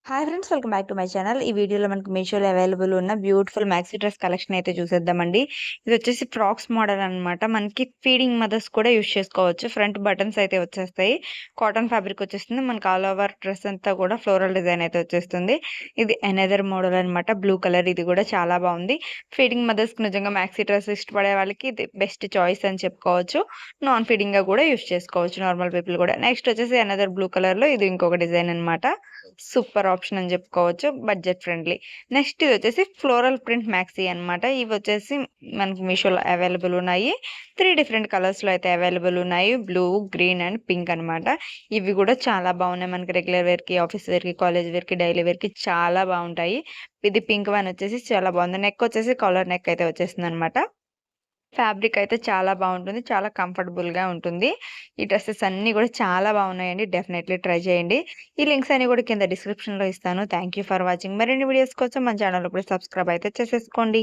Hi friends, welcome back to my channel. ఈ వీడియోలో మనకి మీషోలో అవైలబుల్ ఉన్న బ్యూటిఫుల్ మ్యాక్సీ డ్రెస్ కలెక్షన్ అయితే చూసేద్దామండి. ఇది వచ్చేసి ఫ్రాక్స్ మోడల్ అన్నమాట. మనకి ఫీడింగ్ మదర్స్ కూడా యూజ్ చేసుకోవచ్చు. ఫ్రంట్ బటన్స్ అయితే వచ్చేస్తాయి. కాటన్ ఫ్యాబ్రిక్ వచ్చేస్తుంది. మనకి ఆల్ ఓవర్ డ్రెస్ అంతా కూడా ఫ్లోరల్ డిజైన్ అయితే వచ్చేస్తుంది. ఇది అనదర్ మోడల్ అన్నమాట. బ్లూ కలర్, ఇది కూడా చాలా బాగుంది. ఫీడింగ్ మదర్స్ కి నిజంగా మ్యాక్సీ డ్రెస్ ఇష్టపడే వాళ్ళకి ఇది బెస్ట్ చాయిస్ అని చెప్పుకోవచ్చు. నాన్ ఫీడింగ్ గా కూడా యూజ్ చేసుకోవచ్చు నార్మల్ పీపుల్ కూడా. నెక్స్ట్ వచ్చేసి అనదర్ బ్లూ కలర్ లో ఇది ఇంకొక డిజైన్ అన్నమాట. సూపర్ ఆప్షన్ అని చెప్పుకోవచ్చు. Budget friendly. నెక్స్ట్ ఇది వచ్చేసి ఫ్లోరల్ ప్రింట్ మ్యాక్సీ అన్నమాట. ఇవి వచ్చేసి మనకి మీషోలో అవైలబుల్ ఉన్నాయి. 3 డిఫరెంట్ కలర్స్ లో అయితే అవైలబుల్ ఉన్నాయి. బ్లూ, గ్రీన్ అండ్ పింక్ అన్నమాట. ఇవి కూడా చాలా బాగున్నాయి. మనకి రెగ్యులర్ వేర్ కి, ఆఫీస్ వేర్ కి, కాలేజ్ వేర్ కి, డైలీ వేర్ కి చాలా బాగుంటాయి. ఇది పింక్ వన్ వచ్చేసి చాలా బాగుంది. నెక్ వచ్చేసి కాలర్ నెక్ అయితే వచ్చేస్తుంది అనమాట. ఫ్యాబ్రిక్ అయితే చాలా బాగుంటుంది. చాలా కంఫర్టబుల్‌గా ఉంటుంది. ఈ డ్రెసెస్ అన్నీ కూడా చాలా బాగున్నాయండి. డెఫినైట్‌లీ ట్రై చేయండి. ఈ లింక్స్ అన్నీ కూడా కింద డిస్క్రిప్షన్‌లో ఇస్తాను. Thank you for watching. మరిన్ని వీడియోస్ కోసం మన ఛానల్ ఇప్పుడే సబ్స్క్రైబ్ అయితే చేసేసుకోండి.